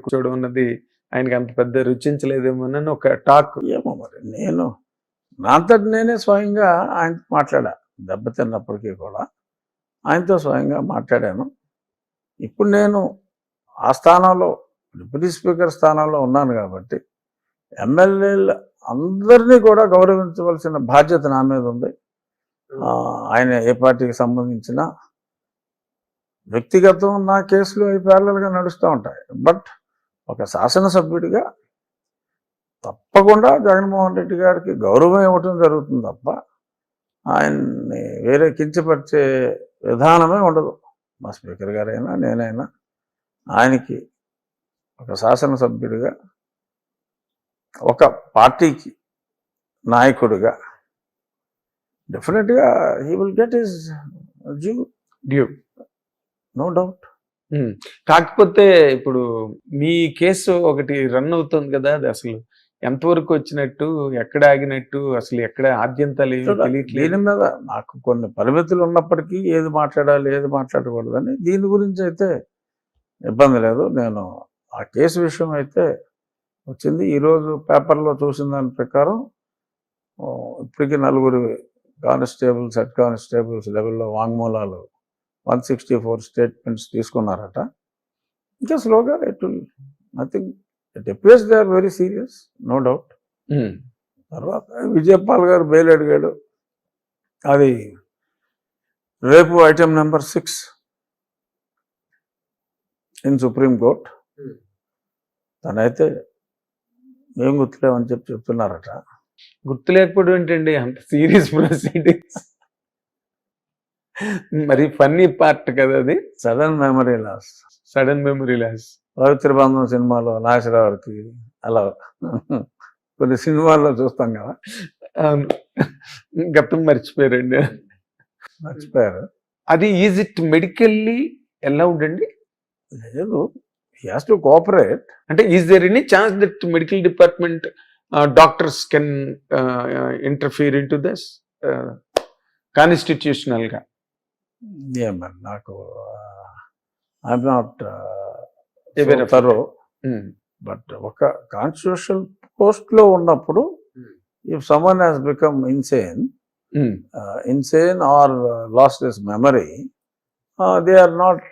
కూర్చోవడం అన్నది ఆయనకి అంత పెద్ద రుచించలేదేమోనని ఒక టాక్. ఏమో మరి నేను నా అంతటి నేనే స్వయంగా ఆయనతో మాట్లాడా. దెబ్బతిన్నప్పటికీ కూడా ఆయనతో స్వయంగా మాట్లాడాను. ఇప్పుడు నేను ఆ స్థానంలో డిప్యూటీ స్పీకర్ స్థానంలో ఉన్నాను కాబట్టి ఎమ్మెల్యేలు అందరినీ కూడా గౌరవించవలసిన బాధ్యత నా మీద ఉంది. ఆయన ఏ పార్టీకి సంబంధించిన వ్యక్తిగతం నా కేసులు అవి ప్యారలల్గా నడుస్తూ ఉంటాయి. బట్ ఒక శాసనసభ్యుడిగా తప్పకుండా జగన్మోహన్ రెడ్డి గారికి గౌరవం ఇవ్వటం జరుగుతుంది తప్ప ఆయన్ని వేరే కించపరిచే విధానమే ఉండదు. మా స్పీకర్ గారైనా నేనైనా ఆయనకి ఒక శాసనసభ్యుడిగా ఒక పార్టీకి నాయకుడిగా డెఫినెట్గా he will get his due, no doubt. కాకపోతే ఇప్పుడు మీ కేసు ఒకటి రన్ అవుతుంది కదా, అది అసలు ఎంతవరకు వచ్చినట్టు, ఎక్కడ ఆగినట్టు, అసలు ఎక్కడ ఆద్యంతాలు తెలియట్లేదు. దీని మీద నాకు కొన్ని పరిమితులు ఉన్నప్పటికీ ఏది మాట్లాడాలి ఏది మాట్లాడకూడదని దీని గురించి అయితే ఇబ్బంది లేదు. నేను ఆ కేసు విషయం అయితే వచ్చింది. ఈరోజు పేపర్లో చూసిన దాని ప్రకారం ఇప్పటికీ 4 కానిస్టేబుల్స్, హెడ్ కానిస్టేబుల్స్ లెవెల్లో వాంగ్మూలాలు 164 స్టేట్మెంట్స్ తీసుకున్నారట. ఇంకా స్లోగా I think it appears they are very serious, no doubt. తర్వాత విజయపాల్ గారు బెయిల్ అడిగాడు. అది రేపు item number 6 in supreme court. తనైతే ఏం గుర్తులేమని చెప్తున్నారట. గుర్తు లేకపోవడం ఏంటండి, అంత సీరియస్ ప్రొసీడింగ్స్. మరి ఫన్నీ పార్ట్ కదా అది. Sudden memory loss. పవిత్ర బంధం సినిమాలో నాగేశ్వరరావుకి అలా కొన్ని సినిమాల్లో చూస్తాం కదా. గతం మర్చిపోయారండి. మర్చిపోయారు. అది ఈజ్ ఇట్ మెడికల్లీ అలౌడ్ అండి? లేదు, హీ హాస్ టు కోఆపరేట్. అంటే is there any chance that medical department doctors can interfere in to this constitutional గా? ఏమన్నా నాకు ఐఎమ్ నాట్ థరో. బట్ ఒక కాన్స్టిట్యూషనల్ పోస్ట్ లో ఉన్నప్పుడు if someone has become insane or lost his memory, they are not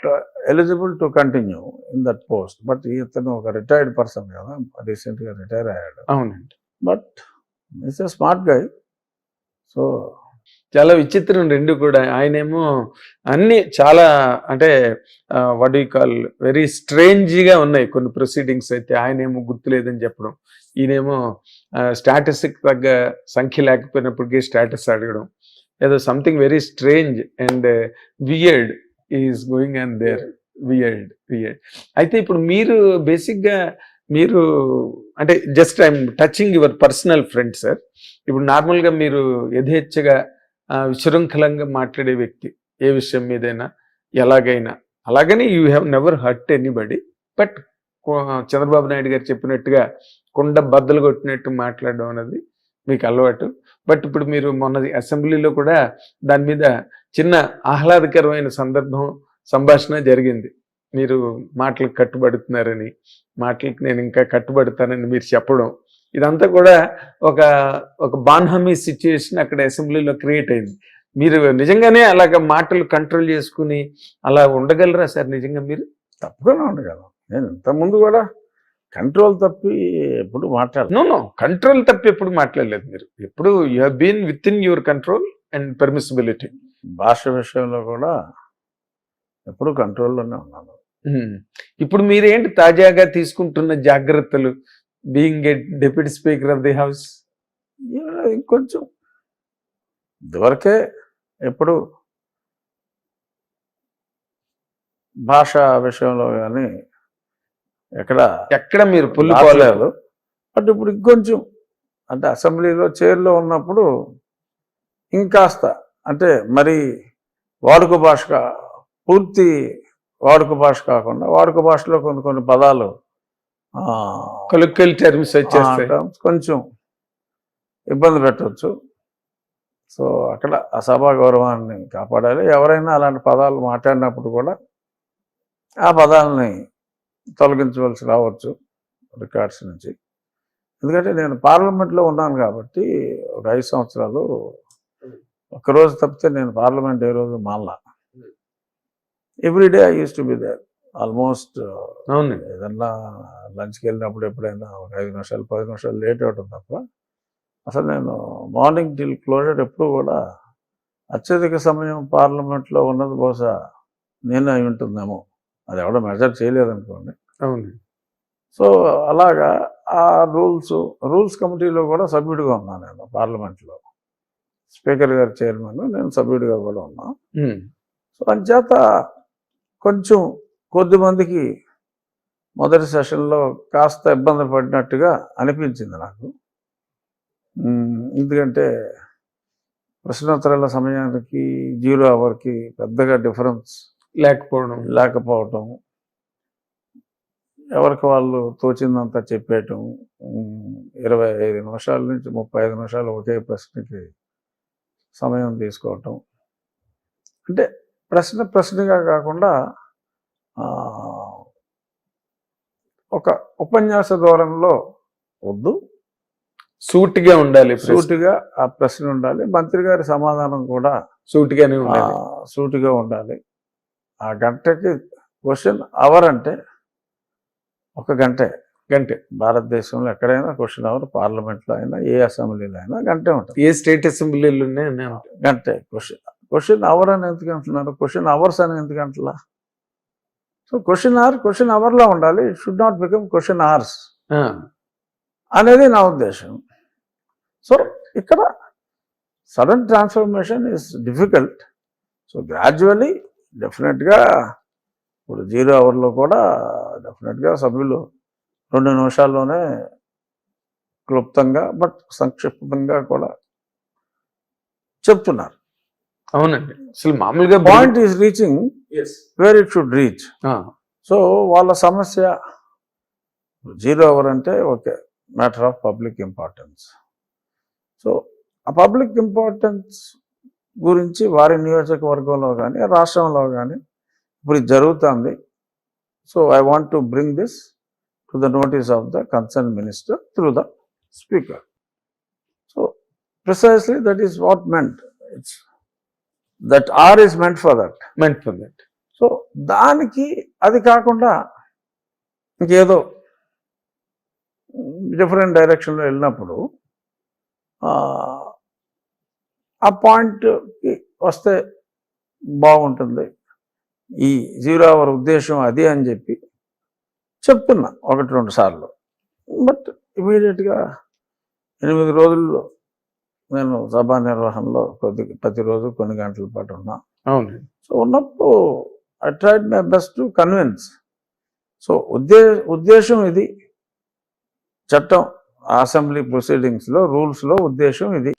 eligible to continue in that post. But ఇతను ఒక retired person కదా, recent గా రిటైర్ అయ్యాడు. అవునండి. But it's a smart guy. So చాలా విచిత్రం రెండు కూడా. ఆయనేమో అన్ని చాలా అంటే వాట్ యు కాల్ వెరీ స్ట్రేంజ్గా ఉన్నాయి కొన్ని ప్రొసీడింగ్స్. అయితే ఆయనేమో గుర్తులేదని చెప్పడం, ఈయనేమో స్టాటస్కి తగ్గ సంఖ్య లేకపోయినప్పటికీ స్టాటస్ అడగడం, ఏదో something very strange and weird is going on their. Weird. అయితే ఇప్పుడు మీరు బేసిక్గా మీరు అంటే just I'm touching your personal friend sir. ఇప్పుడు నార్మల్గా మీరు యథేచ్ఛగా విశృంఖలంగా మాట్లాడే వ్యక్తి, ఏ విషయం మీదైనా ఎలాగైనా. అలాగని you have never hurt anybody. But Chandrababu Naidu గారు చెప్పినట్టుగా కుండ బద్దలు కొట్టినట్టు మాట్లాడడం అనేది మీకు అలవాటు. బట్ ఇప్పుడు మీరు మొన్న అసెంబ్లీలో కూడా దాని మీద చిన్న ఆహ్లాదకరమైన సంభాషణ జరిగింది. మీరు మాటలకు కట్టుబడుతున్నారని, మాటలకు నేను ఇంకా కట్టుబడతానని మీరు చెప్పడం, ఇదంతా కూడా ఒక బాన్హమీ సిచ్యుయేషన్ అక్కడ అసెంబ్లీలో క్రియేట్ అయింది. మీరు నిజంగానే అలాగ మాటలు కంట్రోల్ చేసుకుని అలా ఉండగలరా సార్ నిజంగా? మీరు తప్పకుండా ఉండగలను. నేను ఇంతకుముందు కూడా కంట్రోల్ తప్పి ఎప్పుడు మాట్లాడలేదు. నో కంట్రోల్ తప్పి ఎప్పుడు మాట్లాడలేదు మీరు. ఎప్పుడు you have been with in your control and permissibility. భాష విషయంలో కూడా ఎప్పుడు కంట్రోల్లోనే ఉన్నాను. ఇప్పుడు మీరేంటి తాజాగా తీసుకుంటున్న జాగ్రత్తలు, being a deputy speaker of the house? ఇంకొంచెం ఇదివరకే ఎప్పుడు భాష విషయంలో కానీ ఎక్కడ మీరు పుల్లు పోలేదు. బట్ ఇప్పుడు ఇంకొంచెం అంటే అసెంబ్లీలో చైర్లో ఉన్నప్పుడు ఇంకాస్త అంటే మరి వాడుక భాష, పూర్తి వాడుక భాష కాకుండా వాడుక భాషలో కొన్ని పదాలు కొలిక్వల్ టర్మ్స్ వచ్చేస్తాయి, కొంచెం ఇబ్బంది పెట్టవచ్చు. సో అక్కడ ఆ సభా గౌరవాన్ని కాపాడాలి. ఎవరైనా అలాంటి పదాలు మాట్లాడినప్పుడు కూడా ఆ పదాలని తొలగించవలసి రావచ్చు రికార్డ్స్ నుంచి. ఎందుకంటే నేను పార్లమెంట్లో ఉన్నాను కాబట్టి ఒక 5 సంవత్సరాలు ఒక్కరోజు తప్పితే నేను పార్లమెంట్ ఏ రోజు మానలా. Everyday I use to be there. Almost అవునండి. ఏదన్నా లంచ్కి వెళ్ళినప్పుడు ఎప్పుడైనా ఒక 5 నిమిషాలు 10 నిమిషాలు లేట్ అవ్వడం తప్ప అసలు నేను మార్నింగ్ టిల్ క్లోజర్ ఎప్పుడు కూడా అత్యధిక సమయం పార్లమెంట్లో ఉన్నది బహుశా నేను అయి ఉంటుందేమో. అది ఎవడో మెజర్ చేయలేదనుకోండి. అవును. సో అలాగా ఆ రూల్స్ కమిటీలో కూడా సభ్యుడిగా ఉన్నాను నేను పార్లమెంట్లో. స్పీకర్ గారి చైర్మన్, నేను సభ్యుడిగా కూడా ఉన్నా. సో అంచేత కొంచెం కొద్దిమందికి మొదటి సెషన్లో కాస్త ఇబ్బంది పడినట్టుగా అనిపించింది నాకు. ఎందుకంటే ప్రశ్నోత్తరాల సమయానికి 0 అవర్కి పెద్దగా డిఫరెన్స్ లేకపోవటం, ఎవరికి వాళ్ళు తోచిందంతా చెప్పేయటం, 25 నిమిషాల నుంచి 35 నిమిషాలు ఒకే ప్రశ్నకి సమయం తీసుకోవటం. అంటే ప్రశ్నగా కాకుండా ఒక ఉపన్యాస ధోరణిలో వద్దు, సూటిగా ఉండాలి. సూటిగా ఆ ప్రశ్న ఉండాలి. మంత్రి గారి సమాధానం కూడా సూటిగా ఉండాలి. ఆ గంటకి క్వశ్చన్ అవర్ అంటే 1 గంటే. భారతదేశంలో ఎక్కడైనా క్వశ్చన్ అవర్, పార్లమెంట్లో అయినా ఏ అసెంబ్లీలో అయినా గంటే ఉంటుంది. ఏ స్టేట్ అసెంబ్లీలు గంటే క్వశ్చన్ అవర్ అని ఎందుకు అంటున్నారు? క్వశ్చన్ అవర్స్ అని ఎందుకు అంటలా? సో క్వశ్చన్ అవర్లా ఉండాలి. It should not become question hours అనేది నా ఉద్దేశం. సో ఇక్కడ sudden transformation is difficult. So gradually డెఫినెట్గా ఇప్పుడు 0 అవర్లో కూడా డెఫినెట్గా సభ్యులు 2 నిమిషాల్లోనే క్లుప్తంగా బట్ సంక్షిప్తంగా కూడా చెప్తున్నారు. అవునండి. అసలు మామూలుగా point is reaching where it should reach. So వాళ్ళ సమస్య 0 అవర్ అంటే okay, matter of public importance. So ఆ పబ్లిక్ ఇంపార్టెన్స్ గురించి వారి నియోజకవర్గంలో కానీ రాష్ట్రంలో కానీ ఇప్పుడు ఇది జరుగుతుంది. So I want to bring this to the notice of the concern minister through the speaker. So precisely that is what meant. It's that are is meant for that. So దానికి అది కాకుండా ఇంకేదో డిఫరెంట్ డైరెక్షన్లో వెళ్ళినప్పుడు ఆ పాయింట్కి వస్తే బాగుంటుంది. ఈ 0 అవర్ ఉద్దేశం అది అని చెప్పి చెప్తున్నా 1-2 సార్లు. బట్ ఇమీడియట్గా 8 రోజుల్లో నేను సభా నిర్వహణలో ప్రతిరోజు కొన్ని గంటల పాటు ఉన్నా. అవును. సో ఉన్నప్పుడు I tried my best to convince. So ఉద్దేశం ఇది. చట్టం, అసెంబ్లీ ప్రొసీడింగ్స్లో రూల్స్లో ఉద్దేశం ఇది.